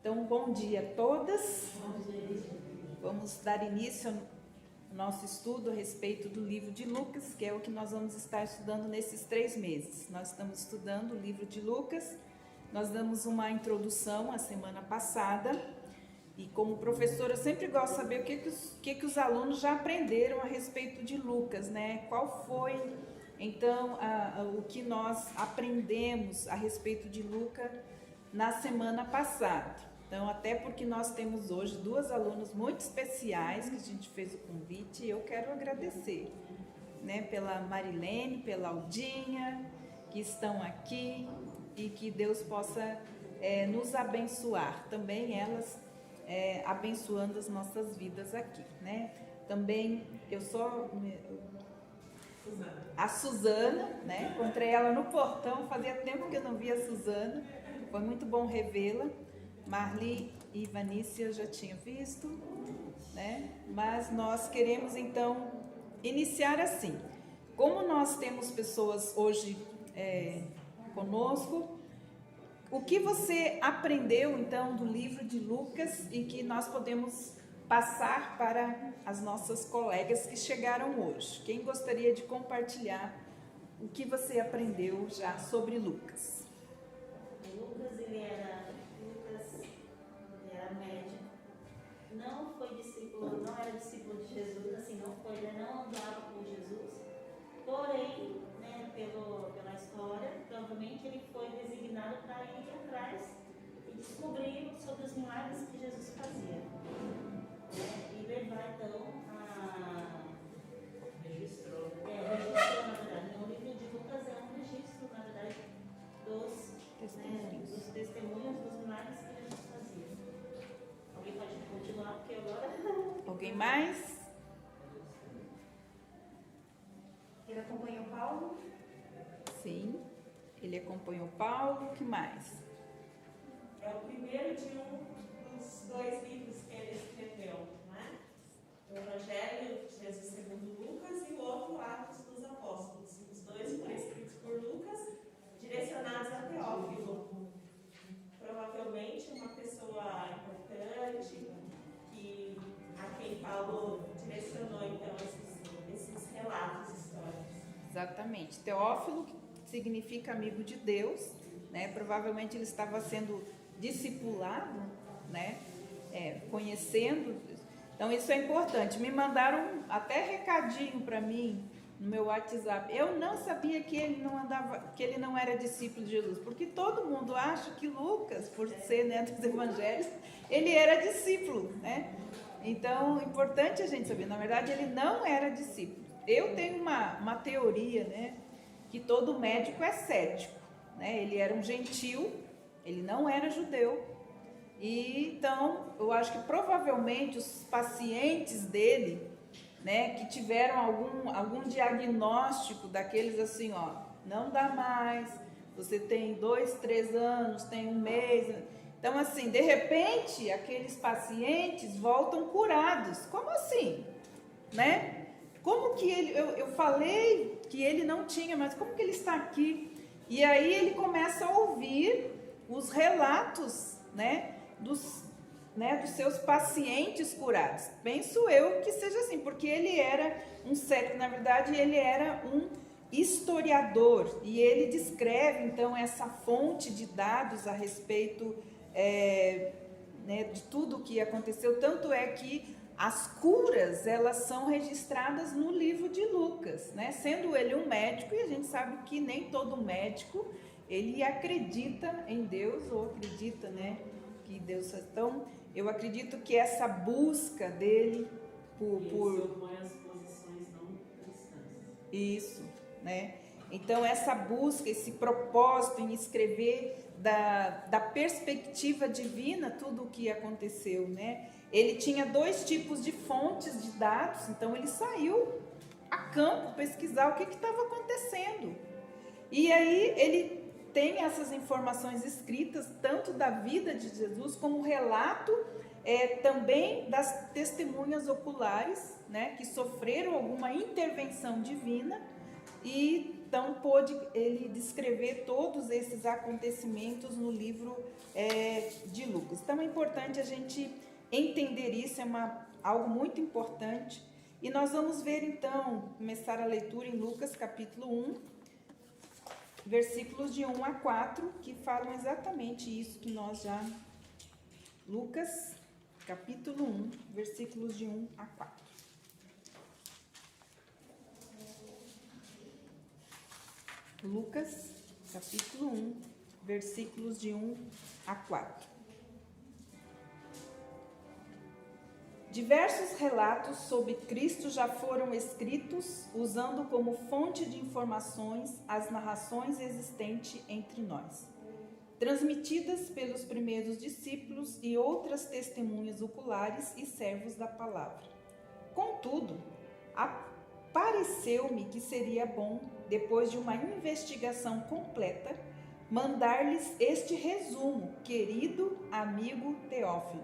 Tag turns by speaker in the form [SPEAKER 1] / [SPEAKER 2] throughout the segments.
[SPEAKER 1] Então, bom dia a todas. Vamos dar início ao nosso estudo a respeito do livro de Lucas, que é o que nós vamos estar estudando nesses 3 meses. Nós estamos estudando o livro de Lucas, nós damos uma introdução a semana passada, e como professora eu sempre gosto de saber o que os alunos já aprenderam a respeito de Lucas, né? Qual foi, então, o que nós aprendemos a respeito de Lucas na semana passada. Então, até porque nós temos hoje 2 alunas muito especiais que a gente fez o convite, e eu quero agradecer, né, pela Marilene, pela Aldinha, que estão aqui, e que Deus possa nos abençoar, também elas abençoando as nossas vidas aqui, né? Também a Suzana, né? Encontrei ela no portão, fazia tempo que eu não via a Suzana, foi muito bom revê-la. Marli e Vanícia eu já tinha visto, né? Mas nós queremos então iniciar assim. Como nós temos pessoas hoje conosco, o que você aprendeu então do livro de Lucas e que nós podemos passar para as nossas colegas que chegaram hoje? Quem gostaria de compartilhar o que você aprendeu já sobre Lucas?
[SPEAKER 2] Lucas, ele era médico, não foi discípulo, não era discípulo de Jesus, assim, não andava com Jesus, porém, né, pela história, provavelmente ele foi designado para ir atrás e descobrir sobre os milagres que Jesus fazia, né, e levar então registrou, na verdade, o livro de Lucas é um registro, na verdade, dos testemunhos dos milagres que Jesus fazia. Alguém pode continuar, porque agora...
[SPEAKER 1] Alguém mais?
[SPEAKER 3] Ele acompanhou Paulo?
[SPEAKER 1] Sim, ele acompanhou Paulo. O que mais?
[SPEAKER 4] É o primeiro de um dos 2 livros que ele escreveu, né? O Evangelho de Jesus segundo Lucas e o outro Atos dos Apóstolos. Os 2 foram escritos por Lucas, direcionados a Teófilo. Provavelmente uma pessoa importante a quem Paulo direcionou então esses relatos históricos.
[SPEAKER 1] Exatamente. Teófilo, que significa amigo de Deus, né? Provavelmente ele estava sendo discipulado, né? Conhecendo. Então isso é importante. Me mandaram até recadinho para mim no meu WhatsApp. Eu não sabia que ele não era discípulo de Jesus, porque todo mundo acha que Lucas, por ser, né, dos evangelhos, ele era discípulo, né? Então, importante a gente saber, na verdade, ele não era discípulo. Eu tenho uma teoria, né, que todo médico é cético, né? Ele era um gentil, ele não era judeu. E então, eu acho que provavelmente os pacientes dele, né, que tiveram algum diagnóstico daqueles assim, ó, não dá mais, você tem 2, 3 anos, tem 1 mês. Então, assim, de repente, aqueles pacientes voltam curados. Como assim? Né? Como que ele, eu falei que ele não tinha, mas como que ele está aqui? E aí ele começa a ouvir os relatos, né, dos seus pacientes curados. Penso eu que seja assim, porque ele era um cético, na verdade ele era um historiador, e ele descreve então essa fonte de dados a respeito de tudo o que aconteceu, tanto é que as curas, elas são registradas no livro de Lucas, né? Sendo ele um médico, e a gente sabe que nem todo médico, ele acredita em Deus, ou acredita, né, que Deus... Então, eu acredito que essa busca dele por
[SPEAKER 4] as posições não cristãs.
[SPEAKER 1] Isso, né? Então, essa busca, esse propósito em escrever da perspectiva divina tudo o que aconteceu, né? Ele tinha 2 tipos de fontes de dados, então ele saiu a campo pesquisar o que estava acontecendo. E aí ele tem essas informações escritas, tanto da vida de Jesus, como o relato também das testemunhas oculares, né, que sofreram alguma intervenção divina, e então pôde ele descrever todos esses acontecimentos no livro de Lucas. Então é importante a gente entender isso, algo muito importante. E nós vamos ver então, começar a leitura em Lucas capítulo 1, versículos de 1 a 4, que falam exatamente isso que nós já... Lucas capítulo 1, versículos de 1 a 4. Lucas, capítulo 1, versículos de 1 a 4. Diversos relatos sobre Cristo já foram escritos, usando como fonte de informações as narrações existentes entre nós, transmitidas pelos primeiros discípulos e outras testemunhas oculares e servos da palavra. Contudo, pareceu-me que seria bom, depois de uma investigação completa, mandar-lhes este resumo, querido amigo Teófilo,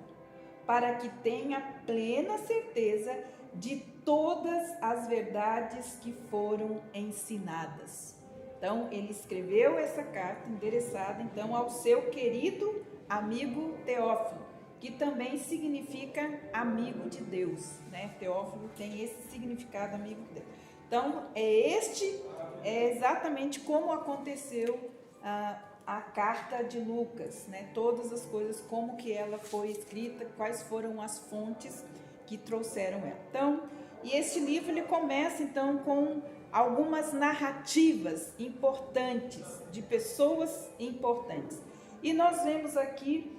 [SPEAKER 1] para que tenha plena certeza de todas as verdades que foram ensinadas. Então, ele escreveu essa carta endereçada, então, ao seu querido amigo Teófilo, que também significa amigo de Deus, né? Teófilo tem esse significado, amigo de Deus. Então, é exatamente como aconteceu a carta de Lucas, né? Todas as coisas, como que ela foi escrita, quais foram as fontes que trouxeram ela. Então, e esse livro ele começa então com algumas narrativas importantes, de pessoas importantes. E nós vemos aqui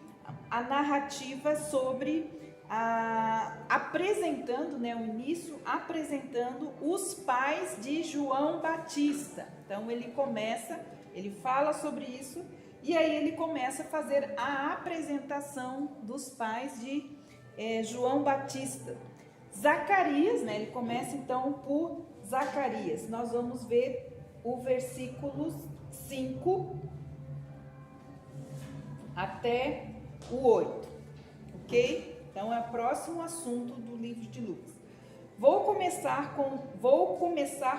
[SPEAKER 1] a narrativa sobre, apresentando, né, o início, apresentando os pais de João Batista. Então ele fala sobre isso, e aí ele começa a fazer a apresentação dos pais de João Batista. Zacarias, né, ele começa então por Zacarias. Nós vamos ver o versículo 5 até o 8, ok? Então é o próximo assunto do livro de Lucas. Vou começar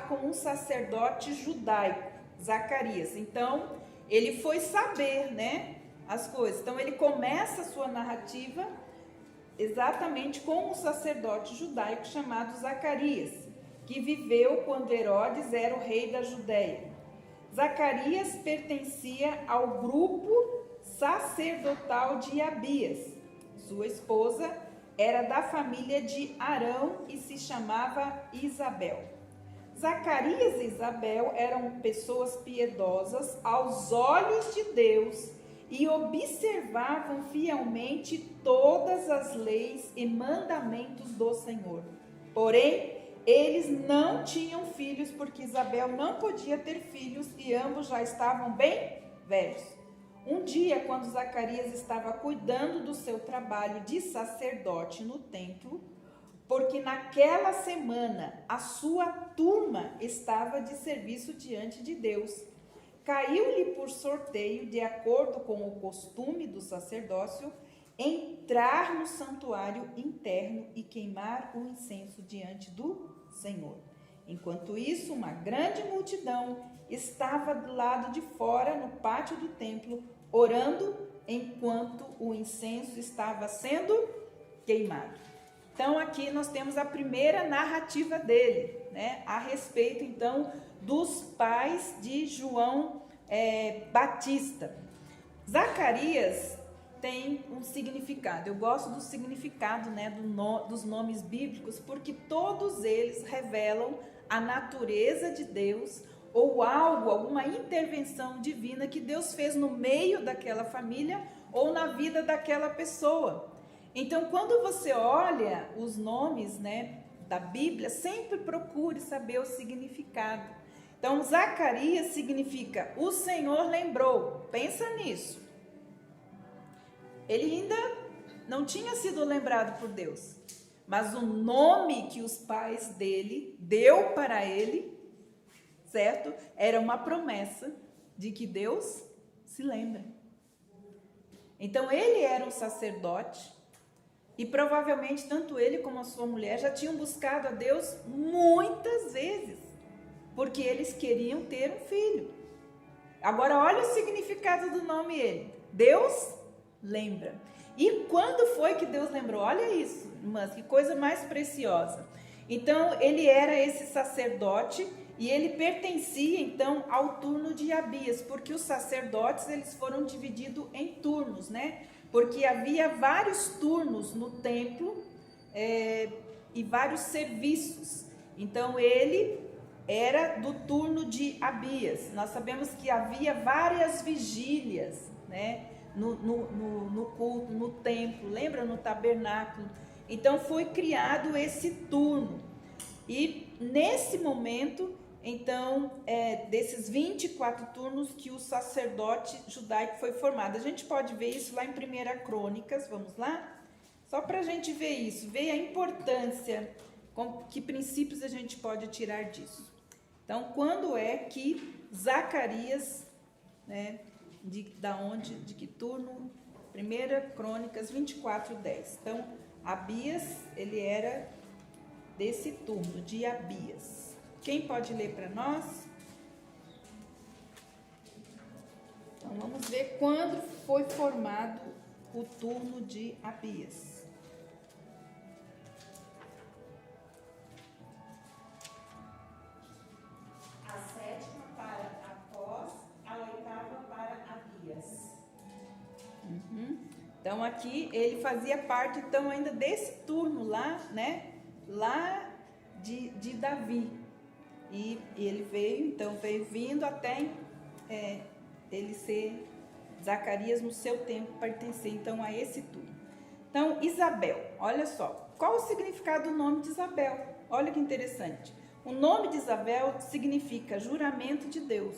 [SPEAKER 1] com um sacerdote judaico, Zacarias. Então ele foi saber, né, as coisas. Então ele começa a sua narrativa exatamente com um sacerdote judaico chamado Zacarias, que viveu quando Herodes era o rei da Judéia. Zacarias pertencia ao grupo sacerdotal de Abias. Sua esposa era da família de Arão e se chamava Isabel. Zacarias e Isabel eram pessoas piedosas aos olhos de Deus e observavam fielmente todas as leis e mandamentos do Senhor. Porém, eles não tinham filhos, porque Isabel não podia ter filhos e ambos já estavam bem velhos. Um dia, quando Zacarias estava cuidando do seu trabalho de sacerdote no templo, porque naquela semana a sua turma estava de serviço diante de Deus, caiu-lhe por sorteio, de acordo com o costume do sacerdócio, entrar no santuário interno e queimar o incenso diante do Senhor. Enquanto isso, uma grande multidão estava do lado de fora, no pátio do templo, orando enquanto o incenso estava sendo queimado. Então, aqui nós temos a primeira narrativa dele, né, a respeito, então, dos pais de João Batista. Zacarias tem um significado. Eu gosto do significado, né, dos nomes bíblicos, porque todos eles revelam a natureza de Deus ou alguma intervenção divina que Deus fez no meio daquela família ou na vida daquela pessoa. Então, quando você olha os nomes, né, da Bíblia, sempre procure saber o significado. Então, Zacarias significa o Senhor lembrou. Pensa nisso. Ele ainda não tinha sido lembrado por Deus, mas o nome que os pais dele deu para ele, certo? Era uma promessa de que Deus se lembra. Então ele era um sacerdote e provavelmente tanto ele como a sua mulher já tinham buscado a Deus muitas vezes. porque eles queriam ter um filho. Agora olha o significado do nome ele. Deus lembra. E quando foi que Deus lembrou? Olha isso, irmãs, que coisa mais preciosa. Então ele era esse sacerdote e ele pertencia então ao turno de Abias, porque os sacerdotes eles foram divididos em turnos, né? Porque havia vários turnos no templo e vários serviços. Então ele era do turno de Abias. Nós sabemos que havia várias vigílias, né? No culto, no templo, lembra? No tabernáculo. Então foi criado esse turno. E nesse momento, então, desses 24 turnos que o sacerdote judaico foi formado. A gente pode ver isso lá em 1 Crônicas, vamos lá? Só para a gente ver isso, ver a importância, que princípios a gente pode tirar disso. Então, quando é que Zacarias, né, de que turno? 1 Crônicas 24:10. Então, Abias, ele era desse turno, de Abias. Quem pode ler para nós? Então, vamos ver quando foi formado o turno de Abias.
[SPEAKER 4] A 7ª para Após, a 8ª para Abias.
[SPEAKER 1] Então aqui ele fazia parte então ainda desse turno lá, né? Lá de Davi. E ele veio vindo até ele ser Zacarias no seu tempo pertencer então a esse turno. Então Isabel, olha só, qual o significado do nome de Isabel? Olha que interessante. O nome de Isabel significa juramento de Deus.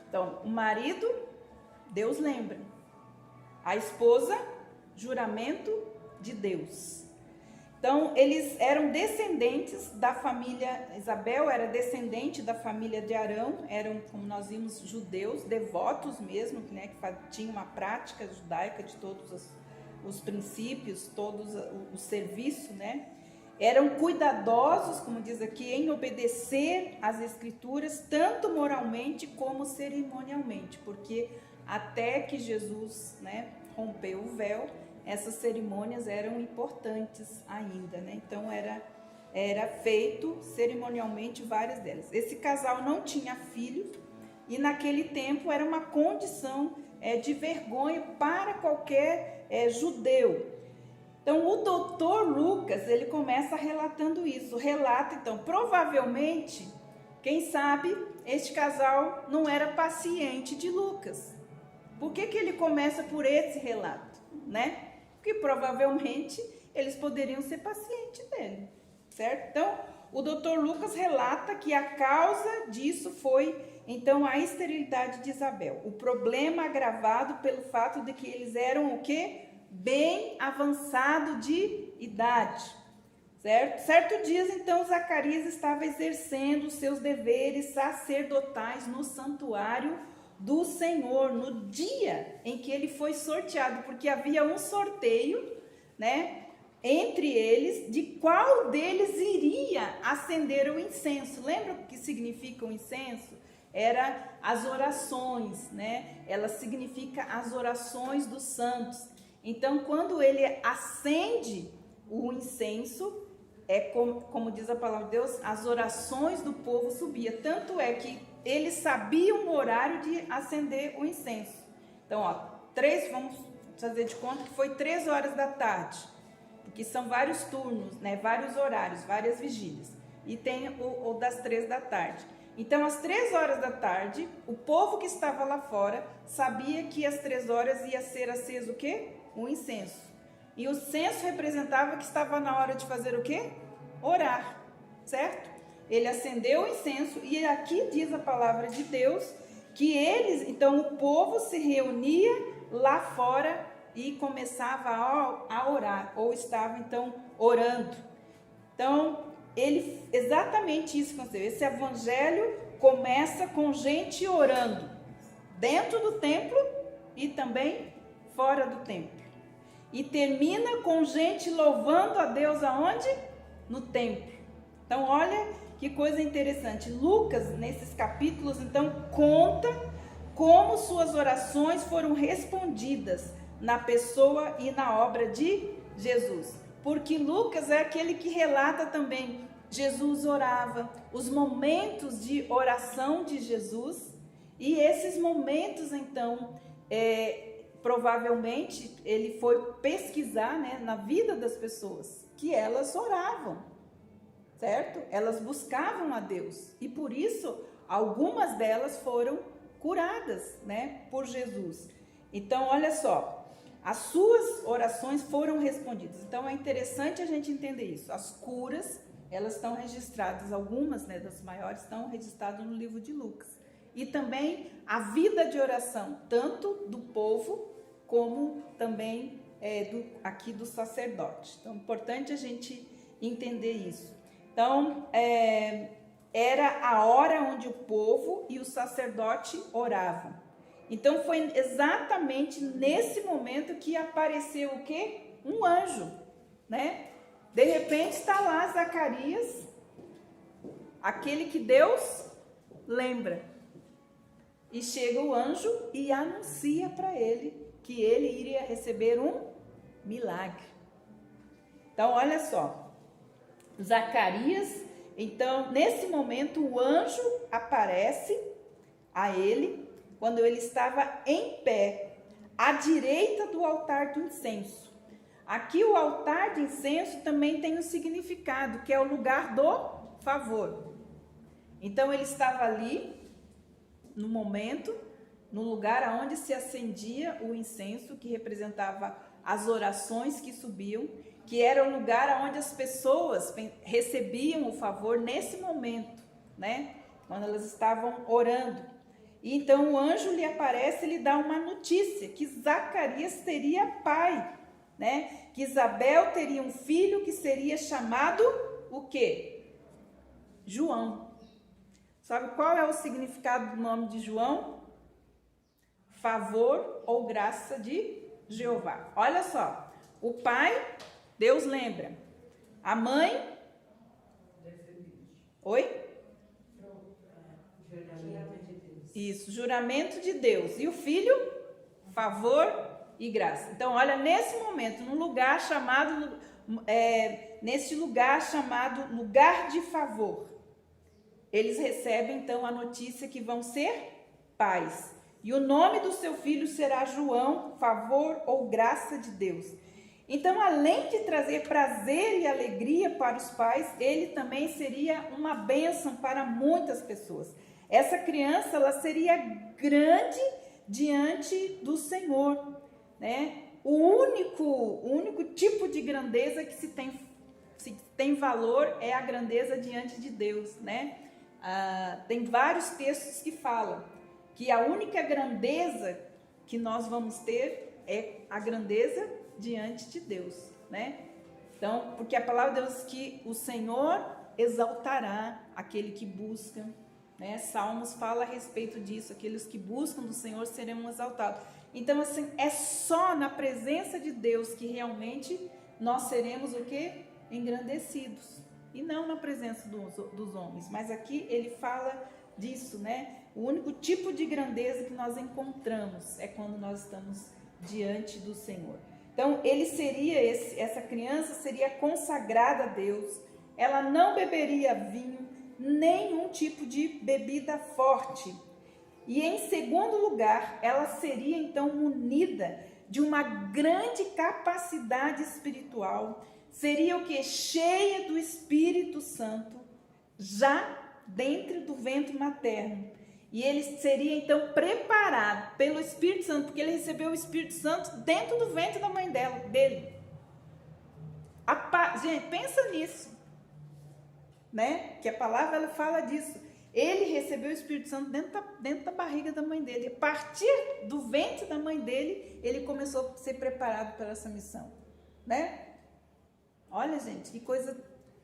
[SPEAKER 1] Então, o marido, Deus lembra. A esposa, juramento de Deus. Então, eles eram descendentes da família, Isabel era descendente da família de Arão, eram, como nós vimos, judeus, devotos mesmo, né, que tinham uma prática judaica de todos os princípios, todos o serviço, né? Eram cuidadosos, como diz aqui, em obedecer às escrituras, tanto moralmente como cerimonialmente, porque até que Jesus, né, rompeu o véu, essas cerimônias eram importantes ainda, né? Então era feito cerimonialmente várias delas. Esse casal não tinha filhos e naquele tempo era uma condição de vergonha para qualquer judeu. Então, o doutor Lucas, ele começa relatando isso. Relata, então, provavelmente, quem sabe, este casal não era paciente de Lucas. Por que ele começa por esse relato, né? Porque provavelmente eles poderiam ser pacientes dele, certo? Então, o doutor Lucas relata que a causa disso foi, então, a esterilidade de Isabel. O problema agravado pelo fato de que eles eram o quê? Bem avançado de idade, certo? Certo dia, então, Zacarias estava exercendo os seus deveres sacerdotais no santuário do Senhor, no dia em que ele foi sorteado, porque havia um sorteio, né, entre eles, de qual deles iria acender o incenso. Lembra o que significa o incenso? Era as orações, né? Ela significa as orações dos santos. Então, quando ele acende o incenso, como diz a palavra de Deus, as orações do povo subiam. Tanto é que eles sabiam o horário de acender o incenso. Então, vamos fazer de conta que foi 3 horas da tarde, porque são vários turnos, né, vários horários, várias vigílias. E tem o das 3 da tarde. Então, às 3 horas da tarde, o povo que estava lá fora sabia que às 3 horas ia ser aceso o quê? O incenso. E o censo representava que estava na hora de fazer o quê? Orar, certo? Ele acendeu o incenso e aqui diz a palavra de Deus que então o povo se reunia lá fora e começava a orar, ou estava então orando. Então, exatamente isso aconteceu. Esse evangelho começa com gente orando dentro do templo e também fora do templo. E termina com gente louvando a Deus aonde? No templo. Então, olha que coisa interessante. Lucas, nesses capítulos, então, conta como suas orações foram respondidas na pessoa e na obra de Jesus. Porque Lucas é aquele que relata também, Jesus orava, os momentos de oração de Jesus, e esses momentos, então, provavelmente, ele foi pesquisar, né, na vida das pessoas, que elas oravam, certo? Elas buscavam a Deus, e por isso, algumas delas foram curadas, né, por Jesus. Então, olha só, as suas orações foram respondidas. Então, é interessante a gente entender isso. As curas, elas estão registradas, algumas, né, das maiores, estão registradas no livro de Lucas. E também a vida de oração, tanto do povo, como também aqui do sacerdote. Então, é importante a gente entender isso. Então, era a hora onde o povo e o sacerdote oravam. Então, foi exatamente nesse momento que apareceu o quê? Um anjo, né? De repente está lá Zacarias, aquele que Deus lembra. E chega o anjo e anuncia para ele que ele iria receber um milagre. Então, olha só. Zacarias, então, nesse momento, o anjo aparece a ele quando ele estava em pé, à direita do altar do incenso. Aqui o altar de incenso também tem um significado, que é o lugar do favor. Então ele estava ali, no momento, no lugar onde se acendia o incenso, que representava as orações que subiam, que era o lugar onde as pessoas recebiam o favor nesse momento, né? Quando elas estavam orando. E então o anjo lhe aparece e lhe dá uma notícia, que Zacarias seria pai, né? Que Isabel teria um filho que seria chamado o quê? João. Sabe qual é o significado do nome de João? Favor ou graça de Jeová. Olha só, o pai, Deus lembra. A mãe? Oi? Isso, juramento de Deus. E o filho? Favor e graça. Então, olha, nesse momento, nesse lugar chamado lugar de favor, eles recebem, então, a notícia que vão ser pais. E o nome do seu filho será João, favor ou graça de Deus. Então, além de trazer prazer e alegria para os pais, ele também seria uma bênção para muitas pessoas. Essa criança, ela seria grande diante do Senhor, né? O único tipo de grandeza que se tem valor é a grandeza diante de Deus, né? Tem vários textos que falam que a única grandeza que nós vamos ter é a grandeza diante de Deus, né? Então, porque a palavra de Deus diz que o Senhor exaltará aquele que busca, né? Salmos fala a respeito disso, aqueles que buscam do Senhor serão exaltados. Então, assim, é só na presença de Deus que realmente nós seremos o quê? Engrandecidos. E não na presença dos homens. Mas aqui ele fala disso, né? O único tipo de grandeza que nós encontramos é quando nós estamos diante do Senhor. Então, essa criança seria consagrada a Deus. Ela não beberia vinho, nenhum tipo de bebida forte. E em segundo lugar, ela seria então munida de uma grande capacidade espiritual. Seria o que? Cheia do Espírito Santo, já dentro do ventre materno. E ele seria então preparado pelo Espírito Santo, porque ele recebeu o Espírito Santo dentro do ventre da mãe dele. Gente, pensa nisso, né? Que a palavra ela fala disso. Ele recebeu o Espírito Santo dentro da barriga da mãe dele. A partir do ventre da mãe dele, ele começou a ser preparado para essa missão, né? Olha, gente, que coisa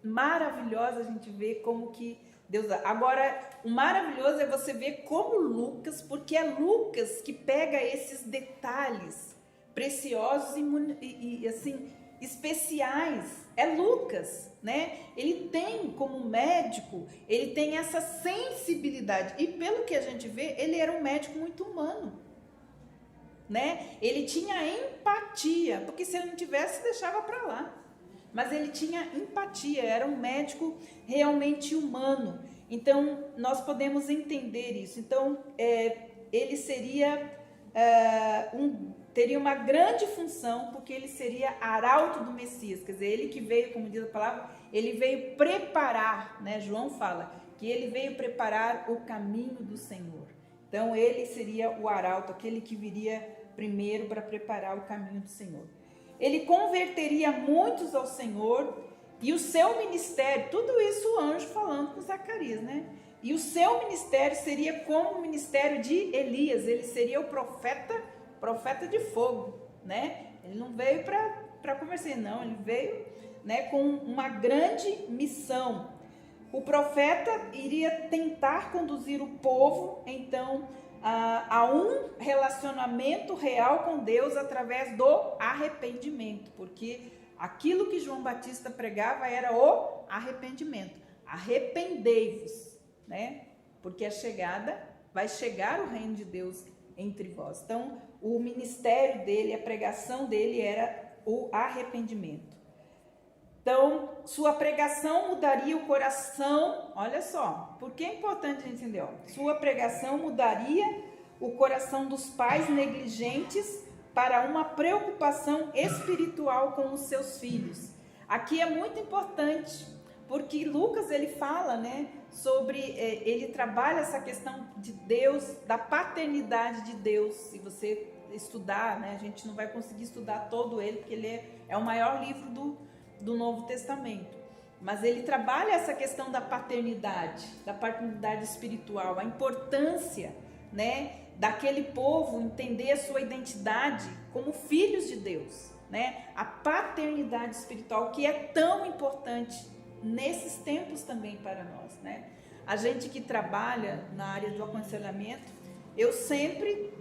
[SPEAKER 1] maravilhosa a gente vê como que Deus... Agora, o maravilhoso é você ver como Lucas, porque é Lucas que pega esses detalhes preciosos e assim, especiais é Lucas, né? Ele tem, como médico, ele tem essa sensibilidade. E pelo que a gente vê, ele era um médico muito humano, né? Ele tinha empatia, porque se ele não tivesse, deixava para lá. Mas ele tinha empatia, era um médico realmente humano. Então, nós podemos entender isso. Então, ele seria teria uma grande função, porque ele seria arauto do Messias. Quer dizer, ele que veio, como diz a palavra, ele veio preparar, né? João fala que ele veio preparar o caminho do Senhor. Então, ele seria o arauto, aquele que viria primeiro para preparar o caminho do Senhor. Ele converteria muitos ao Senhor, e o seu ministério, tudo isso o anjo falando com Zacarias, né? E o seu ministério seria como o ministério de Elias, ele seria o profeta de fogo, né? Ele não veio para conversar, não, ele veio, né, com uma grande missão. O profeta iria tentar conduzir o povo, então, a um relacionamento real com Deus através do arrependimento, porque aquilo que João Batista pregava era o arrependimento. Arrependei-vos, né? Porque vai chegar o reino de Deus entre vós. Então, o ministério dele, a pregação dele era o arrependimento. Então, sua pregação mudaria o coração, olha só, porque é importante a gente entender, ó, sua pregação mudaria o coração dos pais negligentes para uma preocupação espiritual com os seus filhos. Aqui é muito importante, porque Lucas ele fala, né, sobre, ele trabalha essa questão de Deus, da paternidade de Deus. Se você estudar, né, a gente não vai conseguir estudar todo ele, porque ele é o maior livro do Novo Testamento, mas ele trabalha essa questão da paternidade espiritual, a importância, né, daquele povo entender a sua identidade como filhos de Deus, né, a paternidade espiritual que é tão importante nesses tempos também para nós, né? A gente que trabalha na área do aconselhamento, eu sempre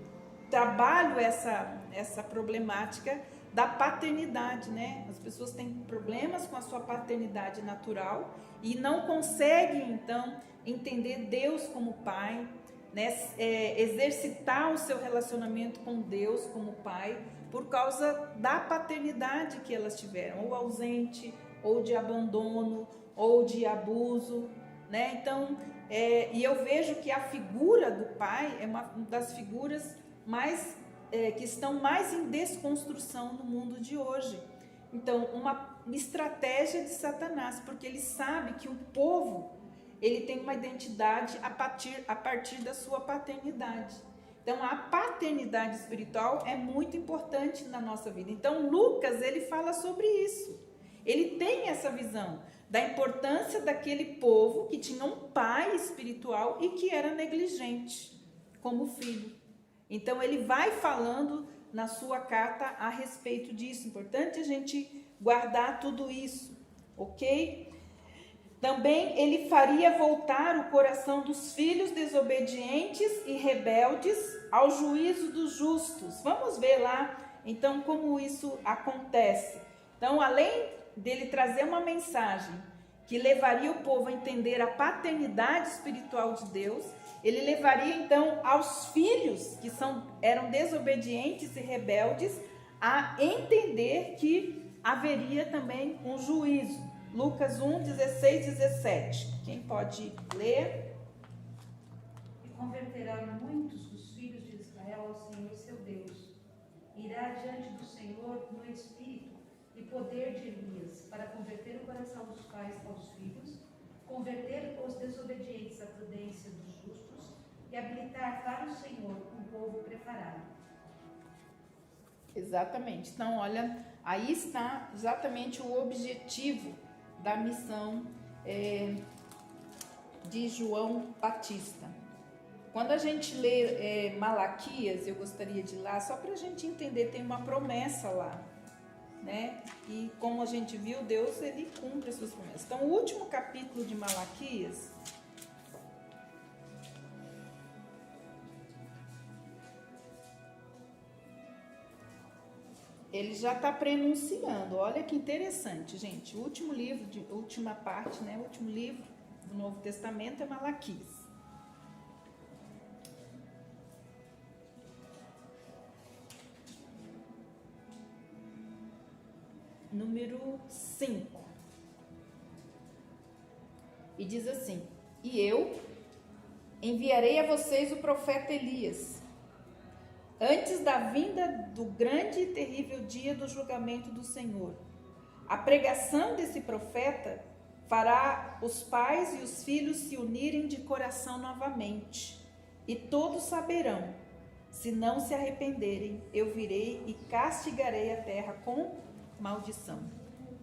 [SPEAKER 1] trabalho essa problemática da paternidade, né? As pessoas têm problemas com a sua paternidade natural e não conseguem, então, entender Deus como Pai, né? Exercitar o seu relacionamento com Deus como Pai, por causa da paternidade que elas tiveram, ou ausente, ou de abandono, ou de abuso, né? Então, e eu vejo que a figura do pai é uma das figuras mais que estão mais em desconstrução no mundo de hoje. Então, uma estratégia de Satanás, porque ele sabe que o povo ele tem uma identidade a partir da sua paternidade. Então, a paternidade espiritual é muito importante na nossa vida. Então, Lucas, ele fala sobre isso. Ele tem essa visão da importância daquele povo que tinha um pai espiritual e que era negligente como filho. Então, ele vai falando na sua carta a respeito disso. Importante a gente guardar tudo isso, ok? Também ele faria voltar o coração dos filhos desobedientes e rebeldes ao juízo dos justos. Vamos ver lá, então, como isso acontece. Então, além dele trazer uma mensagem que levaria o povo a entender a paternidade espiritual de Deus, ele levaria, então, aos filhos que eram desobedientes e rebeldes a entender que haveria também um juízo. Lucas 1, 16 e 17. Quem pode ler?
[SPEAKER 3] E converterá muitos dos filhos de Israel ao Senhor seu Deus. Irá diante do Senhor no espírito e poder de Elias, para converter o coração dos pais aos filhos, converter os desobedientes à prudência dos justos e habilitar para o Senhor um povo preparado.
[SPEAKER 1] Exatamente. Então, olha, aí está exatamente o objetivo da missão de João Batista. Quando a gente lê Malaquias, eu gostaria de ir lá, só para a gente entender, tem uma promessa lá, né? E como a gente viu, Deus, ele cumpre as suas promessas. Então, o último capítulo de Malaquias, ele já está prenunciando. Olha que interessante, gente. O último livro, última parte, né? O último livro do Novo Testamento é Malaquias. Número 5. E diz assim: e eu enviarei a vocês o profeta Elias, antes da vinda do grande e terrível dia do julgamento do Senhor. A pregação desse profeta fará os pais e os filhos se unirem de coração novamente, e todos saberão. Se não se arrependerem, eu virei e castigarei a terra com maldição.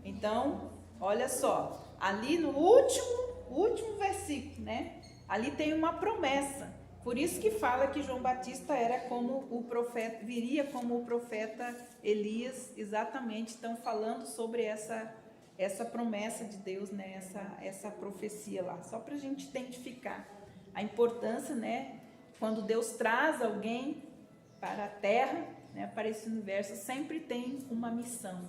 [SPEAKER 1] Então, olha só, ali no último versículo, né? Ali tem uma promessa. Por isso que fala que João Batista era como o profeta, viria como o profeta Elias, exatamente. Estão falando sobre essa promessa de Deus, né? Essa profecia lá, só para a gente identificar a importância, né? Quando Deus traz alguém para a terra, né? Para esse universo, sempre tem uma missão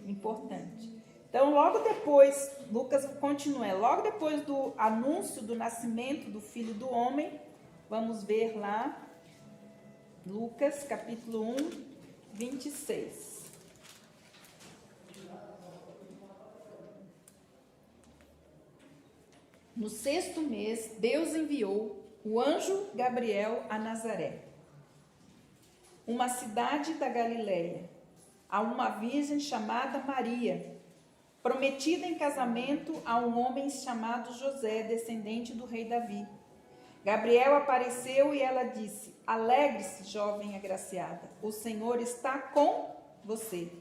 [SPEAKER 1] importante. Então, logo depois, Lucas continua, logo depois do anúncio do nascimento do Filho do Homem, vamos ver lá, Lucas capítulo 1, 26. No 6º mês, Deus enviou o anjo Gabriel a Nazaré, uma cidade da Galileia, a uma virgem chamada Maria, prometida em casamento a um homem chamado José, descendente do rei Davi. Gabriel apareceu e ela disse: alegre-se, jovem agraciada, o Senhor está com você.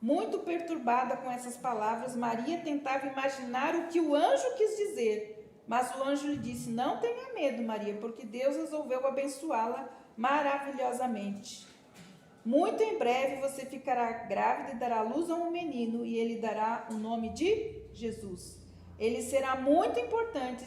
[SPEAKER 1] Muito perturbada com essas palavras, Maria tentava imaginar o que o anjo quis dizer, mas o anjo lhe disse: não tenha medo, Maria, porque Deus resolveu abençoá-la maravilhosamente. Muito em breve você ficará grávida e dará à luz a um menino, e ele dará o nome de Jesus. Ele será muito importante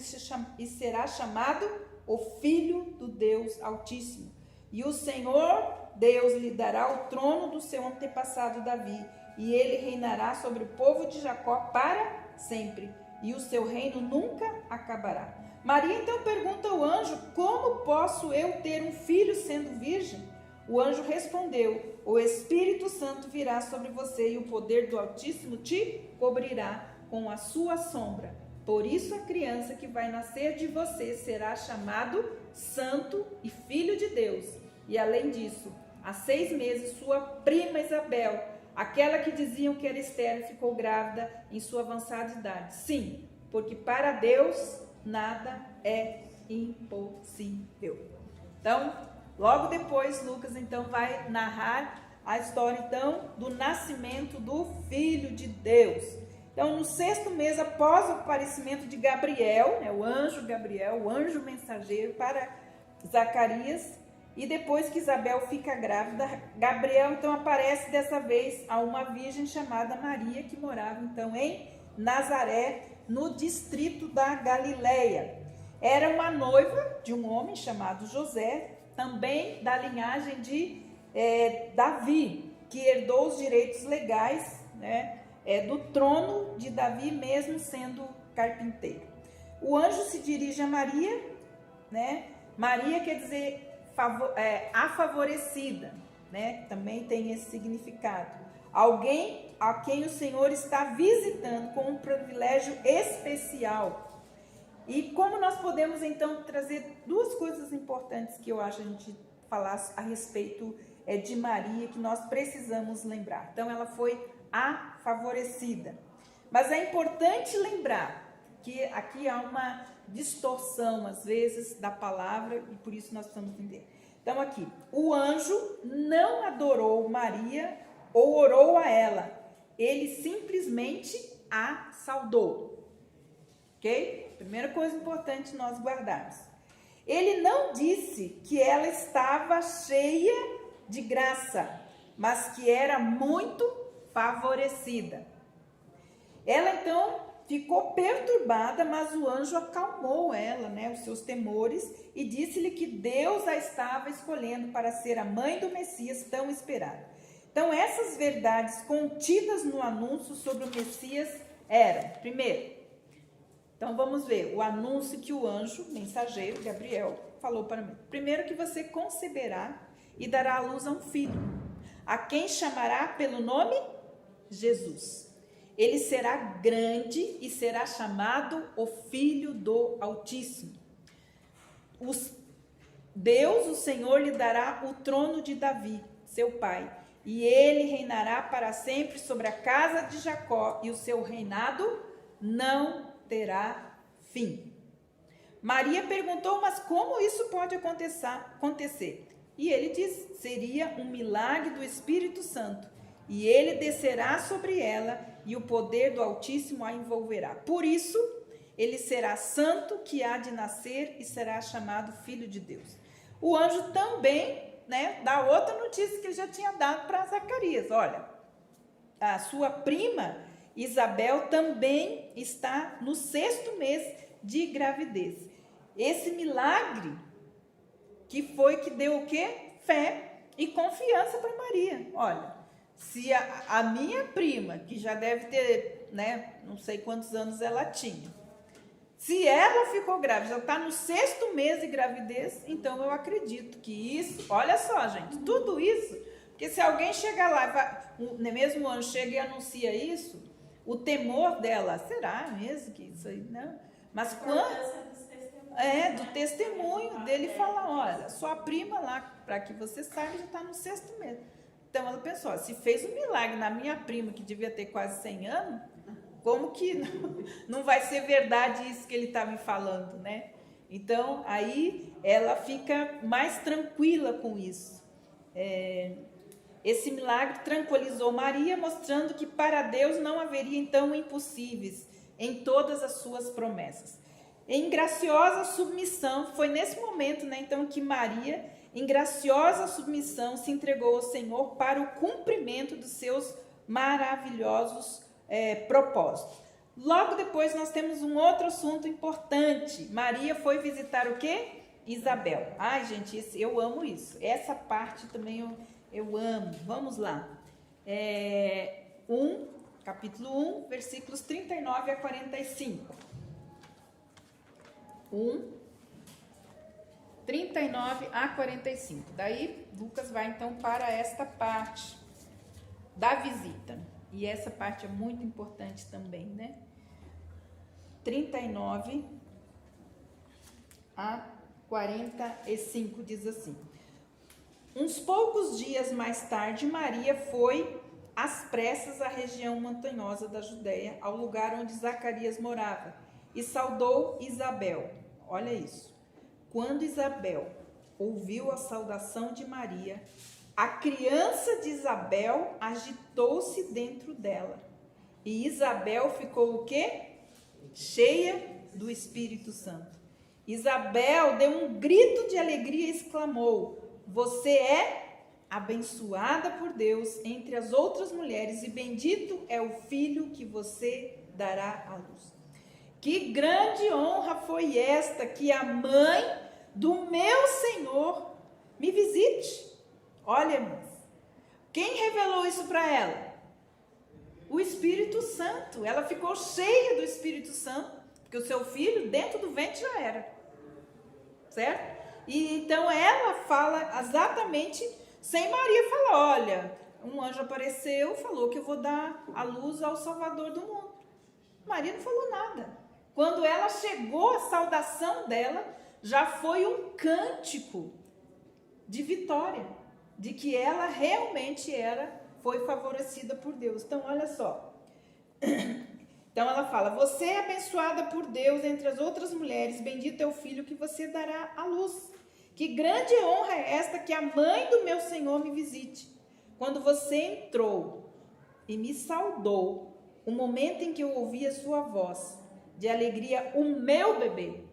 [SPEAKER 1] e será chamado o Filho do Deus Altíssimo. E o Senhor Deus lhe dará o trono do seu antepassado Davi, e ele reinará sobre o povo de Jacó para sempre, e o seu reino nunca acabará. Maria então pergunta ao anjo: como posso eu ter um filho sendo virgem? O anjo respondeu: o Espírito Santo virá sobre você e o poder do Altíssimo te cobrirá com a sua sombra. Por isso a criança que vai nascer de você será chamado Santo e Filho de Deus. E além disso, há 6 meses sua prima Isabel, aquela que diziam que era estéril, ficou grávida em sua avançada idade. Sim, porque para Deus nada é impossível. Então, logo depois, Lucas então vai narrar a história então do nascimento do Filho de Deus. Então, no 6º mês após o aparecimento de Gabriel, né, o anjo Gabriel, o anjo mensageiro para Zacarias, e depois que Isabel fica grávida, Gabriel então aparece dessa vez a uma virgem chamada Maria, que morava então em Nazaré, no distrito da Galileia. Era uma noiva de um homem chamado José, também da linhagem de Davi, que herdou os direitos legais, né, do trono de Davi, mesmo sendo carpinteiro. O anjo se dirige a Maria, né? Maria quer dizer a favorecida, né? Também tem esse significado. Alguém a quem o Senhor está visitando com um privilégio especial. E como nós podemos então trazer 2 coisas importantes que eu acho a gente falar a respeito de Maria, que nós precisamos lembrar. Então, ela foi a favorecida. Mas é importante lembrar que aqui há uma distorção, às vezes, da palavra, e por isso nós precisamos entender. Então, aqui, o anjo não adorou Maria ou orou a ela. Ele simplesmente a saudou. Ok? Primeira coisa importante nós guardarmos. Ele não disse que ela estava cheia de graça, mas que era muito favorecida. Ela então ficou perturbada, mas o anjo acalmou ela, né, os seus temores, e disse-lhe que Deus a estava escolhendo para ser a mãe do Messias tão esperado. Então, essas verdades contidas no anúncio sobre o Messias eram, primeiro, então vamos ver o anúncio que o anjo, mensageiro, Gabriel, falou para mim. Primeiro, que você conceberá e dará à luz a um filho, a quem chamará pelo nome Jesus. Ele será grande e será chamado o Filho do Altíssimo. Deus, o Senhor, lhe dará o trono de Davi, seu pai, e ele reinará para sempre sobre a casa de Jacó, e o seu reinado não terá fim. Maria perguntou, mas como isso pode acontecer? E ele diz, seria um milagre do Espírito Santo, e ele descerá sobre ela, e o poder do Altíssimo a envolverá. Por isso, ele será santo que há de nascer e será chamado Filho de Deus. O anjo também, dá outra notícia que ele já tinha dado para Zacarias. Olha, a sua prima Isabel também está no 6º mês de gravidez. Esse milagre que foi que deu o quê? Fé e confiança para Maria. Olha, se a minha prima, que já deve ter, não sei quantos anos ela tinha, se ela ficou grávida, já está no 6º mês de gravidez, então eu acredito que isso, olha só, gente, tudo isso, porque se alguém chegar lá, no mesmo ano chega e anuncia isso, o temor dela, será mesmo que isso aí, não? Mas quando... do testemunho dele falar, olha, sua prima lá, para que você saiba, já está no 6º mês. Então ela pensou, ó, se fez um milagre na minha prima, que devia ter quase 100 anos, como que não vai ser verdade isso que ele está me falando, né? Então, aí ela fica mais tranquila com isso. Esse milagre tranquilizou Maria, mostrando que para Deus não haveria, então, impossíveis em todas as suas promessas. Em graciosa submissão, foi nesse momento, então, que Maria, em graciosa submissão, se entregou ao Senhor para o cumprimento dos seus maravilhosos propósitos. Logo depois nós temos um outro assunto importante. Maria foi visitar o quê? Isabel. Ai, gente, eu amo isso. Essa parte também eu amo. Vamos lá. Capítulo 1, versículos 39 a 45. 39 a 45. Daí, Lucas vai então para esta parte da visita. E essa parte é muito importante também, 39 a 45 diz assim: uns poucos dias mais tarde, Maria foi às pressas à região montanhosa da Judéia, ao lugar onde Zacarias morava, e saudou Isabel. Olha isso. Quando Isabel ouviu a saudação de Maria, a criança de Isabel agitou-se dentro dela. E Isabel ficou o quê? Cheia do Espírito Santo. Isabel deu um grito de alegria e exclamou: você é abençoada por Deus entre as outras mulheres, e bendito é o filho que você dará à luz. Que grande honra foi esta, que a mãe do meu Senhor me visite. Olha, irmãos, quem revelou isso para ela? O Espírito Santo. Ela ficou cheia do Espírito Santo, porque o seu filho dentro do ventre já era, certo? E então ela fala exatamente, sem Maria falar, olha, um anjo apareceu, falou que eu vou dar a luz ao Salvador do mundo. Maria não falou nada. Quando ela chegou, a saudação dela já foi um cântico de vitória, de que ela realmente foi favorecida por Deus. Então, olha só. Então, ela fala: você é abençoada por Deus entre as outras mulheres, bendito é o filho que você dará à luz. Que grande honra é esta, que a mãe do meu Senhor me visite. Quando você entrou e me saudou, o momento em que eu ouvi a sua voz, de alegria, o meu bebê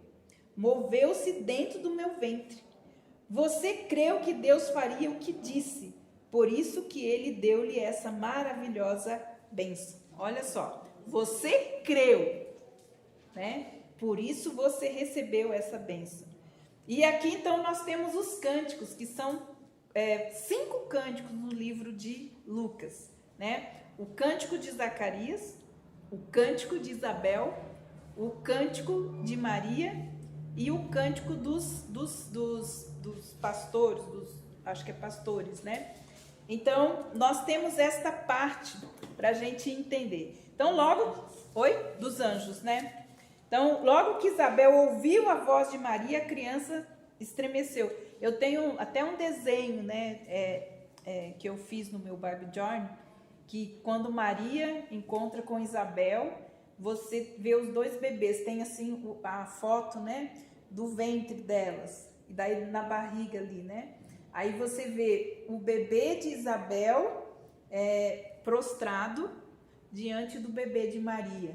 [SPEAKER 1] moveu-se dentro do meu ventre. Você creu que Deus faria o que disse, por isso que ele deu-lhe essa maravilhosa bênção. Olha só, você creu, por isso você recebeu essa bênção. E aqui então nós temos os cânticos, que são 5 cânticos no livro de Lucas, né? O cântico de Zacarias, o cântico de Isabel, o cântico de Maria e o cântico dos pastores, acho que é pastores, né? Então, nós temos esta parte para a gente entender. Então, dos anjos, né? Então, logo que Isabel ouviu a voz de Maria, a criança estremeceu. Eu tenho até um desenho, né, que eu fiz no meu Bible Journal, que quando Maria encontra com Isabel, você vê os dois bebês, tem assim a foto, né, do ventre delas, e daí na barriga ali, né? Aí você vê o bebê de Isabel prostrado diante do bebê de Maria,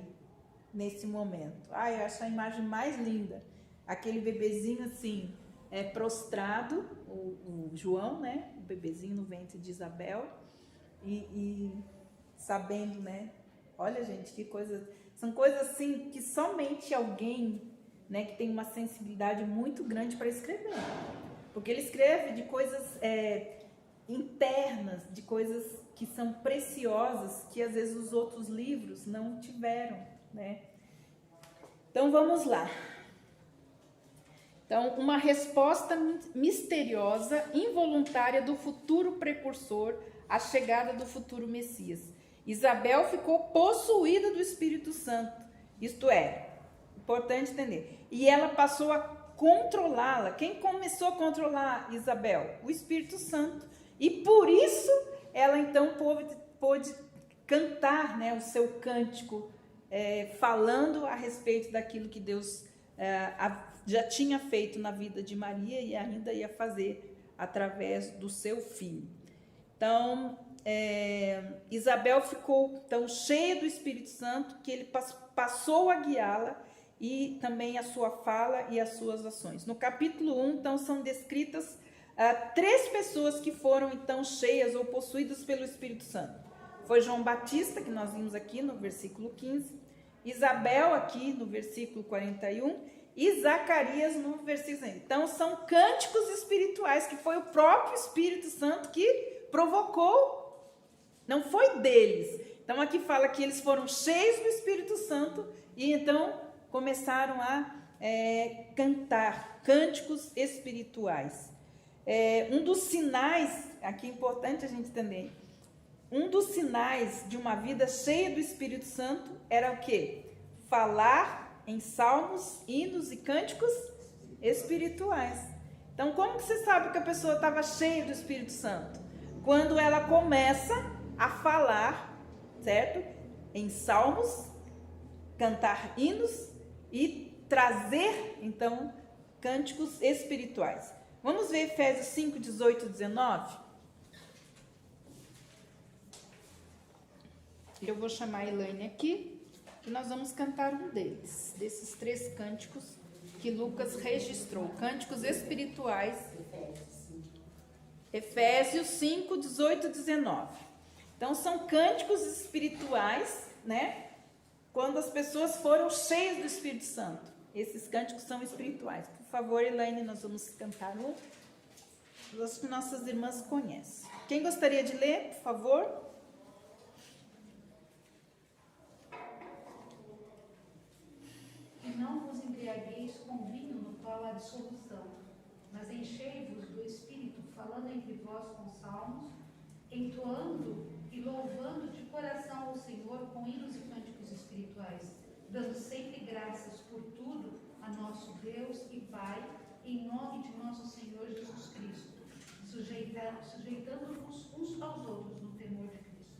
[SPEAKER 1] nesse momento. Eu acho a imagem mais linda. Aquele bebezinho assim, prostrado, o João, né? O bebezinho no ventre de Isabel, e sabendo, né? Olha, gente, que coisa. São coisas assim que somente alguém, né, que tem uma sensibilidade muito grande para escrever. Porque ele escreve de coisas internas, de coisas que são preciosas, que às vezes os outros livros não tiveram, né? Então vamos lá. Então, uma resposta misteriosa, involuntária do futuro precursor à chegada do futuro Messias. Isabel ficou possuída do Espírito Santo, isto é, importante entender. E ela passou a controlá-la. Quem começou a controlar Isabel? O Espírito Santo. E por isso ela então pôde cantar, né, o seu cântico, falando a respeito daquilo que Deus já tinha feito na vida de Maria e ainda ia fazer através do seu filho. Então, Isabel ficou tão cheia do Espírito Santo que ele passou a guiá-la, e também a sua fala e as suas ações. No capítulo 1, então, são descritas 3 pessoas que foram, então, cheias ou possuídas pelo Espírito Santo. Foi João Batista, que nós vimos aqui no versículo 15, Isabel, aqui no versículo 41, e Zacarias, no versículo 100. Então, são cânticos espirituais, que foi o próprio Espírito Santo que provocou, não foi deles. Então, aqui fala que eles foram cheios do Espírito Santo, e então começaram a cantar cânticos espirituais. Um dos sinais, aqui é importante a gente entender, um dos sinais de uma vida cheia do Espírito Santo era o quê? Falar em salmos, hinos e cânticos espirituais. Então, como que você sabe que a pessoa estava cheia do Espírito Santo? Quando ela começa a falar, certo? Em salmos, cantar hinos e trazer, então, cânticos espirituais. Vamos ver Efésios 5, 18 e 19? Eu vou chamar a Elaine aqui e nós vamos cantar um deles, desses 3 cânticos que Lucas registrou, cânticos espirituais. Efésios 5, 18 e 19. Então, são cânticos espirituais, né? Quando as pessoas foram cheias do Espírito Santo. Esses cânticos são espirituais. Por favor, Elaine, nós vamos cantar um. Acho que nossas irmãs conhecem. Quem gostaria de ler, por favor?
[SPEAKER 3] E não vos embriagueis com vinho no qual há dissolução, mas enchei-vos do Espírito, falando entre vós com salmos, entoando e louvando de coração ao Senhor com hinos e cânticos espirituais, dando sempre graças por tudo a nosso Deus e Pai, em nome de nosso Senhor Jesus Cristo, sujeitando-vos uns aos outros no temor de Cristo.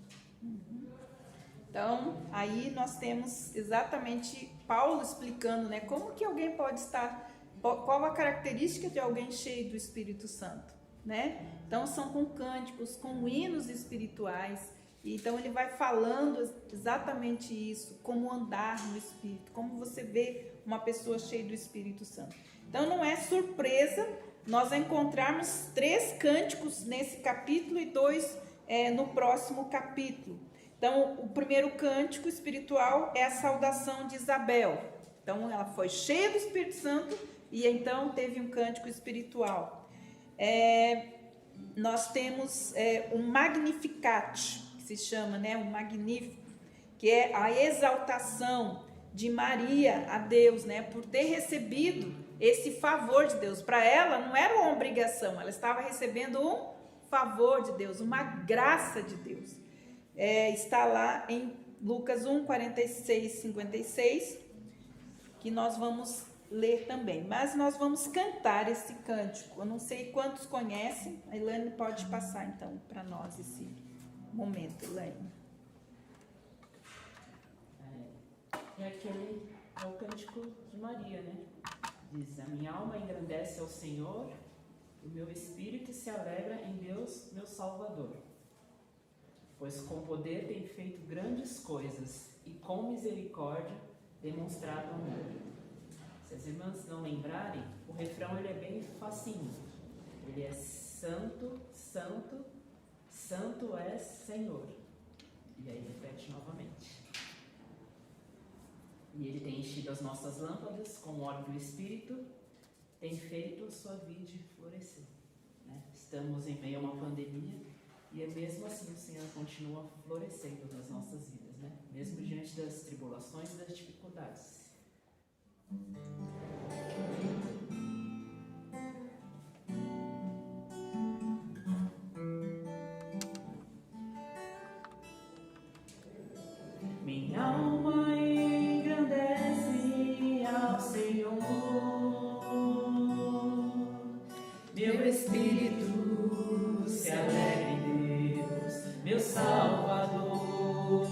[SPEAKER 1] Então, aí nós temos exatamente Paulo explicando, né, como que alguém pode estar, qual a característica de alguém cheio do Espírito Santo, né? Então, são com cânticos, com hinos espirituais. Então, ele vai falando exatamente isso, como andar no Espírito, como você vê uma pessoa cheia do Espírito Santo. Então, não é surpresa nós encontrarmos 3 cânticos nesse capítulo e 2 no próximo capítulo. Então, o primeiro cântico espiritual é a saudação de Isabel. Então, ela foi cheia do Espírito Santo e então teve um cântico espiritual. nós temos o Magnificat, que se chama, né, o Magnífico, que é a exaltação de Maria a Deus, né, por ter recebido esse favor de Deus. Para ela não era uma obrigação, ela estava recebendo um favor de Deus, uma graça de Deus. Está lá em Lucas 1, 46, 56, que nós vamos ler também. Mas nós vamos cantar esse cântico. Eu não sei quantos conhecem. A Elaine pode passar então para nós esse momento, Elaine.
[SPEAKER 5] É o cântico de Maria, né? Diz: a minha alma engrandece ao Senhor, o meu espírito se alegra em Deus, meu Salvador. Pois com poder tem feito grandes coisas e com misericórdia demonstrado amor. Se as irmãs não lembrarem, o refrão ele é bem facinho. Ele é santo, santo, santo és Senhor. E aí repete novamente. E ele tem enchido as nossas lâmpadas com o óleo do Espírito, tem feito a sua vide florescer. Né? Estamos em meio a uma pandemia e é mesmo assim o Senhor continua florescendo nas nossas vidas, né? Mesmo diante das tribulações e das dificuldades. Minha alma engrandece ao Senhor, meu espírito se alegra em Deus, meu Salvador,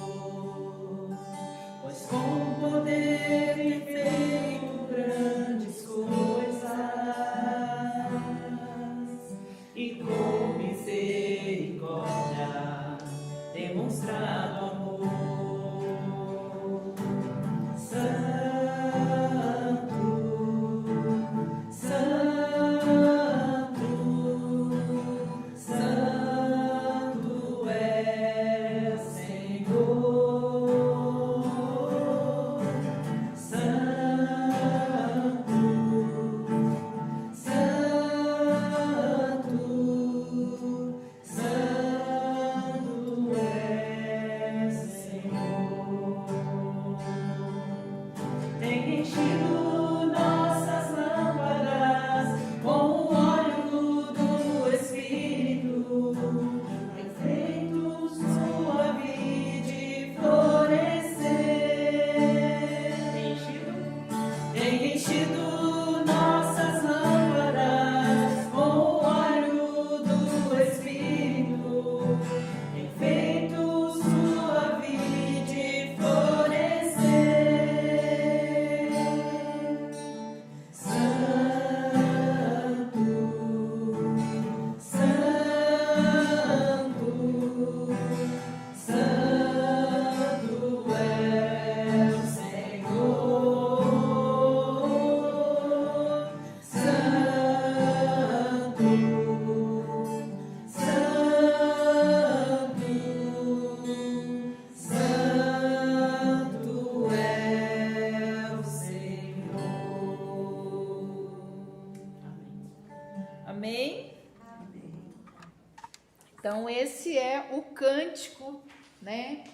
[SPEAKER 5] pois com poder tem feito grandes coisas e com misericórdia demonstrado amor.
[SPEAKER 1] Então esse é o cântico, né?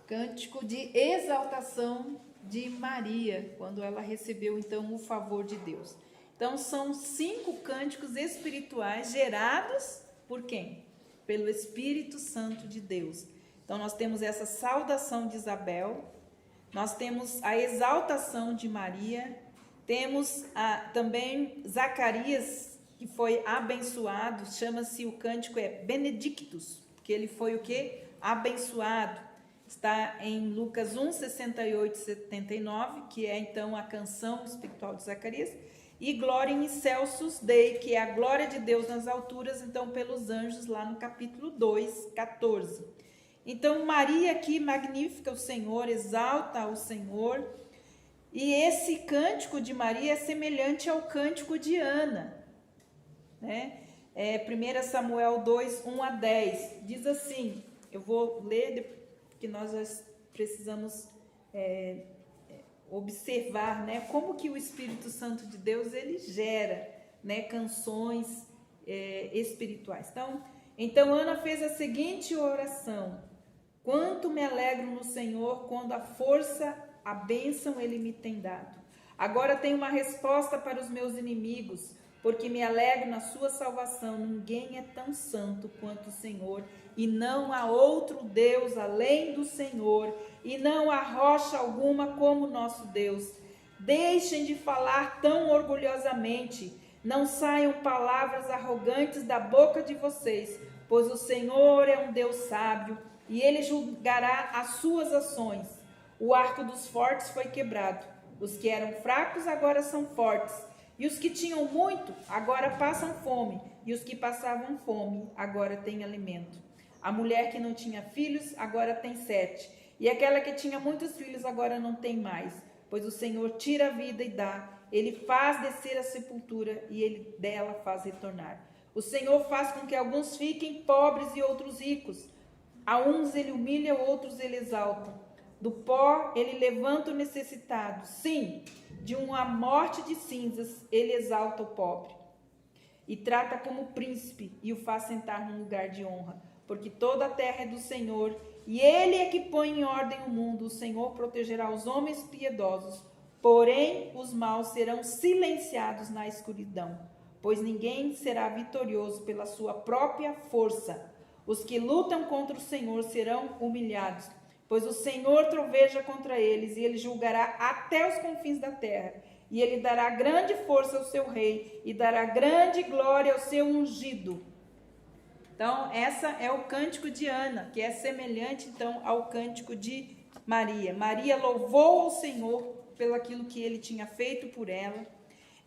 [SPEAKER 1] Cântico de exaltação de Maria, quando ela recebeu então o favor de Deus. Então são 5 cânticos espirituais gerados por quem? Pelo Espírito Santo de Deus. Então nós temos essa saudação de Isabel, nós temos a exaltação de Maria, temos também Zacarias, que foi abençoado, chama-se o cântico Benedictus, porque ele foi o quê? Abençoado. Está em Lucas 1, 68 e 79, que é então a canção espiritual de Zacarias, e Glória in excelsis Dei, que é a glória de Deus nas alturas, então pelos anjos, lá no capítulo 2, 14. Então Maria aqui magnifica o Senhor, exalta o Senhor, e esse cântico de Maria é semelhante ao cântico de Ana, né? 1 Samuel 2, 1 a 10, diz assim, eu vou ler porque nós já precisamos observar, né, como que o Espírito Santo de Deus ele gera, né, canções espirituais. Então Ana fez a seguinte oração: quanto me alegro no Senhor quando a força, a bênção Ele me tem dado. Agora tenho uma resposta para os meus inimigos, porque me alegro na sua salvação. Ninguém é tão santo quanto o Senhor, e não há outro Deus além do Senhor, e não há rocha alguma como nosso Deus. Deixem de falar tão orgulhosamente, não saiam palavras arrogantes da boca de vocês, pois o Senhor é um Deus sábio, e Ele julgará as suas ações. O arco dos fortes foi quebrado, os que eram fracos agora são fortes, e os que tinham muito agora passam fome, e os que passavam fome agora têm alimento. A mulher que não tinha filhos agora tem 7, e aquela que tinha muitos filhos agora não tem mais, pois o Senhor tira a vida e dá, Ele faz descer a sepultura e Ele dela faz retornar. O Senhor faz com que alguns fiquem pobres e outros ricos. A uns Ele humilha, outros Ele exalta. Do pó Ele levanta o necessitado. Sim, de uma morte de cinzas Ele exalta o pobre. E trata como príncipe e o faz sentar num lugar de honra. Porque toda a terra é do Senhor e Ele é que põe em ordem o mundo. O Senhor protegerá os homens piedosos, porém os maus serão silenciados na escuridão, pois ninguém será vitorioso pela sua própria força. Os que lutam contra o Senhor serão humilhados, pois o Senhor troveja contra eles, e Ele julgará até os confins da terra. E Ele dará grande força ao seu rei, e dará grande glória ao seu ungido. Então, essa é o cântico de Ana, que é semelhante, então, ao cântico de Maria. Maria louvou ao Senhor pelo aquilo que Ele tinha feito por ela.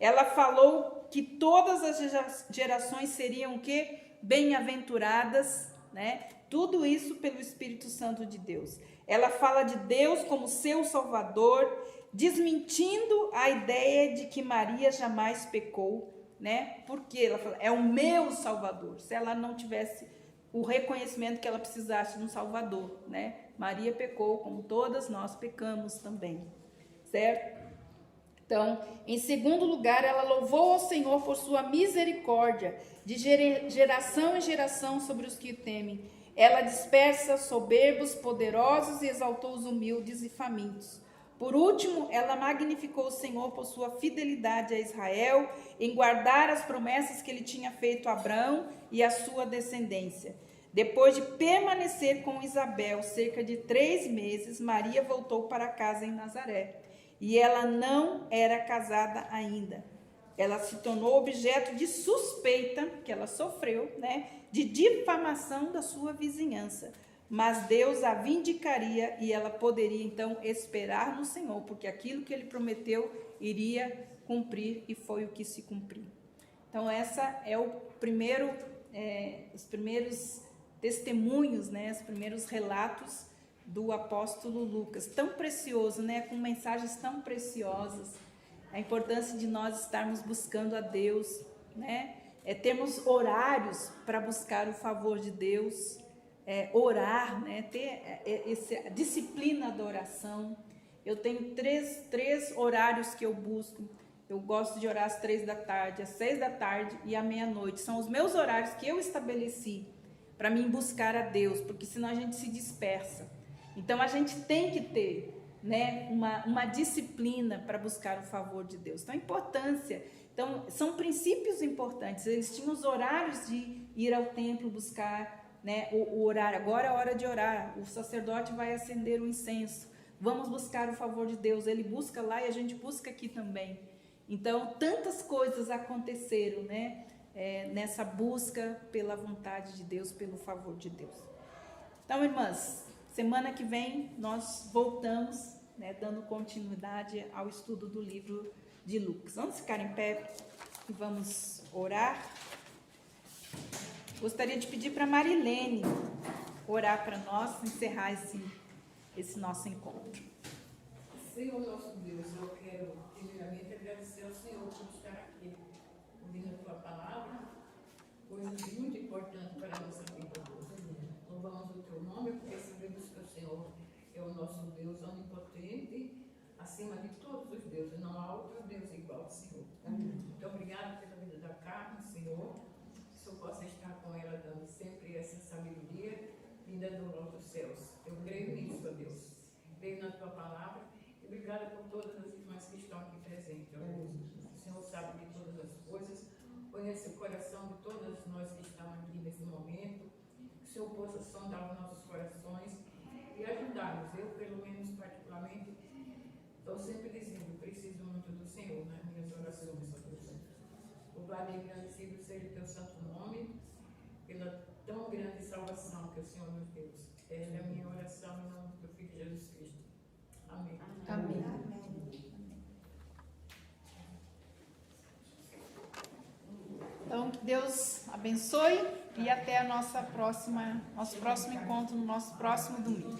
[SPEAKER 1] Ela falou que todas as gerações seriam o quê? Bem-aventuradas, né? Tudo isso pelo Espírito Santo de Deus. Ela fala de Deus como seu Salvador, desmentindo a ideia de que Maria jamais pecou, né? Porque ela fala, é o meu Salvador. Se ela não tivesse o reconhecimento que ela precisasse de um Salvador, né? Maria pecou, como todas nós pecamos também, certo? Então, em segundo lugar, ela louvou ao Senhor por sua misericórdia, de geração em geração sobre os que o temem. Ela dispersa soberbos, poderosos, e exaltou os humildes e famintos. Por último, ela magnificou o Senhor por sua fidelidade a Israel, em guardar as promessas que ele tinha feito a Abraão e a sua descendência. Depois de permanecer com Isabel cerca de 3 meses, Maria voltou para casa em Nazaré. E ela não era casada ainda. Ela se tornou objeto de suspeita, que ela sofreu, né, de difamação da sua vizinhança. Mas Deus a vindicaria e ela poderia então esperar no Senhor, porque aquilo que Ele prometeu iria cumprir, e foi o que se cumpriu. Então essa é o primeiro, os primeiros testemunhos, né, os primeiros relatos do apóstolo Lucas, tão precioso, né, com mensagens tão preciosas. A importância de nós estarmos buscando a Deus, né, termos horários para buscar o favor de Deus, orar, né, ter essa disciplina da oração. Eu tenho três horários que eu busco. Eu gosto de orar às 3 da tarde, às 6 da tarde e à meia-noite. São os meus horários que eu estabeleci para mim buscar a Deus, porque senão a gente se dispersa. Então a gente tem que ter, né, uma disciplina para buscar o favor de Deus. Então a importância, então são princípios importantes. Eles tinham os horários de ir ao templo buscar, né, o horário. Agora é a hora de orar. O sacerdote vai acender o incenso. Vamos buscar o favor de Deus. Ele busca lá e a gente busca aqui também. Então tantas coisas aconteceram, né, nessa busca pela vontade de Deus, pelo favor de Deus. Então, irmãs, semana que vem nós voltamos, né, dando continuidade ao estudo do livro de Lucas. Vamos ficar em pé e vamos orar. Gostaria de pedir para Marilene orar para nós, encerrar esse nosso encontro.
[SPEAKER 6] Senhor nosso Deus, eu quero primeiramente agradecer ao Senhor por estar aqui, ouvindo a tua palavra, coisas muito importantes para a nossa vida. Louvamos o teu nome, porque sabemos que o Senhor é o nosso Deus onipotente, acima de todos os deuses. Não há outro Deus igual ao Senhor. Muito obrigada pela vida da Carmen, Senhor. o Senhor possa estar com ela, dando sempre essa sabedoria vinda do alto dos céus. Eu creio nisso, ó Deus. Creio na tua palavra e obrigada por todas as irmãs que estão aqui presentes, ó Deus. O Senhor sabe de todas as coisas, conhece o coração de todas nós que estamos aqui nesse momento. Que o Senhor possa sondar os nossos corações e ajudar-nos. Eu, pelo menos, particularmente, estou sempre dizendo, preciso muito do Senhor nas minhas orações, ó Deus. Louvado e agradecido seja o teu santo nome, pela tão grande salvação que o Senhor nos deu. Esta é a minha oração em nome do Filho Jesus Cristo. Amém.
[SPEAKER 1] Amém. Então, que Deus abençoe e até a nosso próximo encontro no nosso próximo domingo.